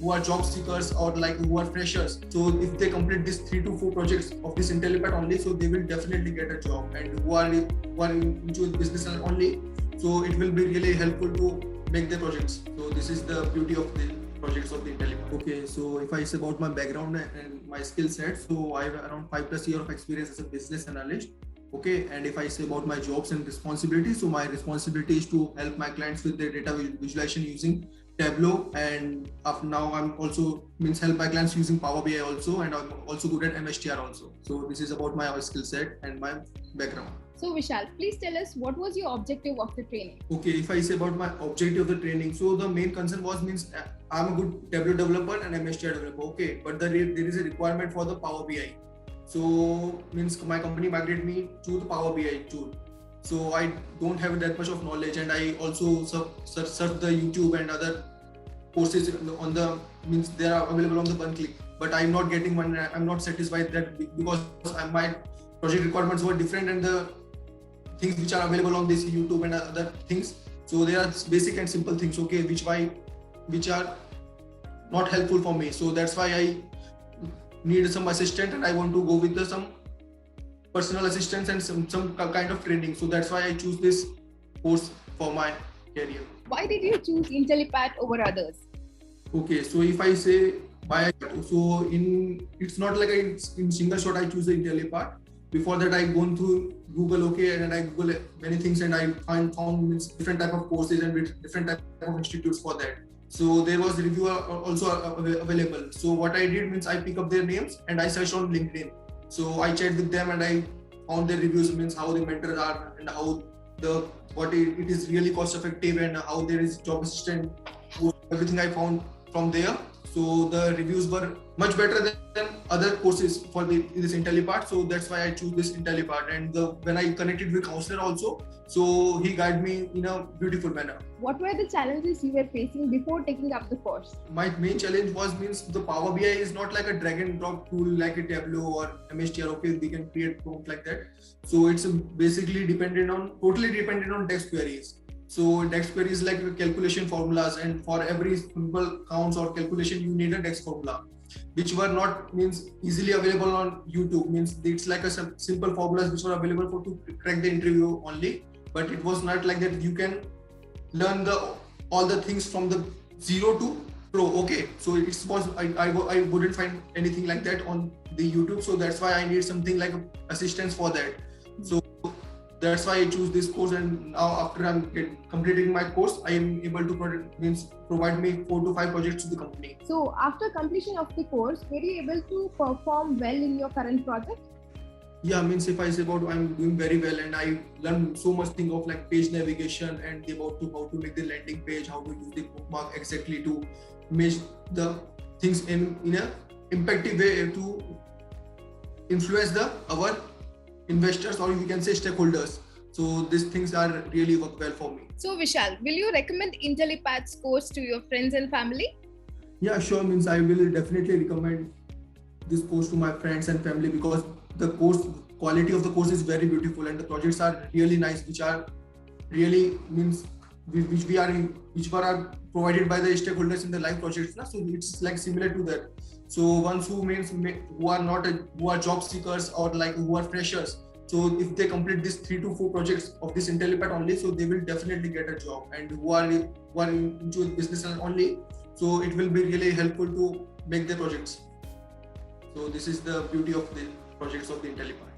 who are job seekers or like who are freshers. So if they complete these 3 to 4 projects of this IntelliPad only, so they will definitely get a job. And who are into business only, so it will be really helpful to make their projects. So this is the beauty of the projects of the IntelliPad. Okay, so if I say about my background and my skill set, so I have around 5+ years of experience as a business analyst. Okay, and if I say about my jobs and responsibilities, so my responsibility is to help my clients with their data visualization using Tableau, and now I'm also help my clients using Power BI also, and I'm also good at MSTR also. So this is about my skill set and my background. So Vishal, please tell us what was your objective of the training? Okay, if I say about my objective of the training, so the main concern was I'm a good Tableau developer and MSTR developer. Okay, but there is a requirement for the Power BI. So my company migrated me to the Power BI tool. So I don't have that much of knowledge, and I also search the YouTube and other courses on the they are available on the one click. But I'm not getting one. I'm not satisfied that because my project requirements were different and the things which are available on this YouTube and other things. So they are basic and simple things. Okay, which are not helpful for me. So that's why I need some assistant, and I want to go with some personal assistance and some kind of training. So that's why I choose this course for my career. Why did you choose IntelliPad over others? Okay, so if I say why, so it's not like in single shot I choose the IntelliPad. Before that, I gone through Google, okay, and I Google many things, and I found different type of courses and different type of institutes for that. So there was reviewer also available. So what I did I pick up their names and I searched on LinkedIn. So I chat with them and I found their reviews, how the mentors are and how it is really cost effective and how there is job assistant. Everything I found from there. So the reviews were much better than other courses for this IntelliPad. So that's why I choose this IntelliPad. And when I connected with counselor also, so he guided me in a beautiful manner. What were the challenges you were facing before taking up the course? My main challenge was the Power BI is not like a drag and drop tool like a Tableau or MSTR. Okay, we can create prompt like that. So it's basically totally dependent on text queries. So DAX query is like calculation formulas, and for every simple counts or calculation, you need a DAX formula, which were not easily available on YouTube. It's like a simple formulas which were available to crack the interview only, but it was not like that. You can learn all the things from the zero to pro. Okay, so I wouldn't find anything like that on the YouTube. So that's why I need something like assistance for that. So that's why I choose this course, and now after I'm completing my course, I am able to provide me 4 to 5 projects to the company. So after completion of the course, were you able to perform well in your current project? Yeah, if I say about I'm doing very well, and I learned so much thing of like page navigation and about how to make the landing page, how to use the bookmark exactly to make the things in a impactful way to influence our investors, or we can say stakeholders. So these things are really work well for me. So Vishal, will you recommend IntelliPad's course to your friends and family? Yeah, sure. I will definitely recommend this course to my friends and family, because the quality of the course is very beautiful, and the projects are really nice, which are really which are provided by the stakeholders in the live projects. So it's like similar to that. So ones who are job seekers or like who are freshers. So if they complete these 3 to 4 projects of this IntelliPad only, so they will definitely get a job. And who are into business only, so it will be really helpful to make their projects. So this is the beauty of the projects of the IntelliPad.